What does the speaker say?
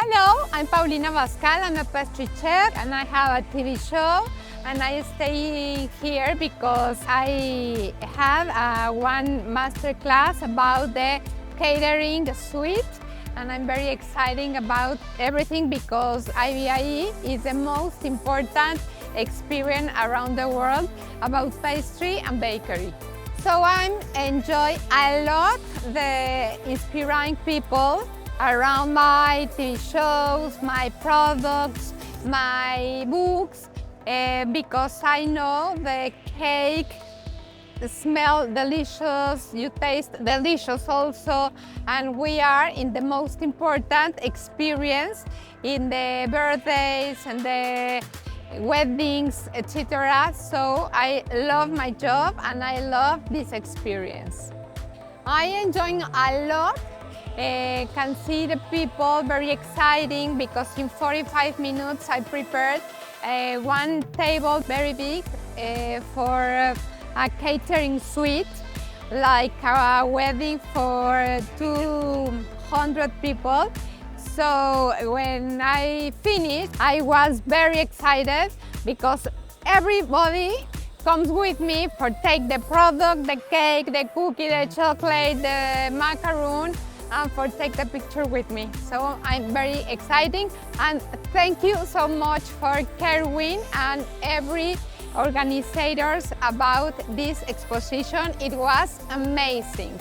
Hello, I'm Paulina Abascal. I'm a pastry chef and I have a TV show, and I stay here because I have one master class about the catering, the suite, and I'm very excited about everything because IBIE is the most important experience around the world about pastry and bakery. So I enjoy a lot the inspiring people around my TV shows, my products, my books, because I know the cake smell delicious, you taste delicious also, and we are in the most important experience in the birthdays and the weddings, etc. So I love my job and I love this experience. I enjoy a lot. Can see the people very exciting because in 45 minutes I prepared one table very big for a catering suite, like a wedding for 200 people. So when I finished, I was very excited because everybody comes with me for take the product, the cake, the cookie, the chocolate, the macaroon, and for take the picture with me. So I'm very excited, and thank you so much for Kerwin and every organizers about this exposition. It was amazing.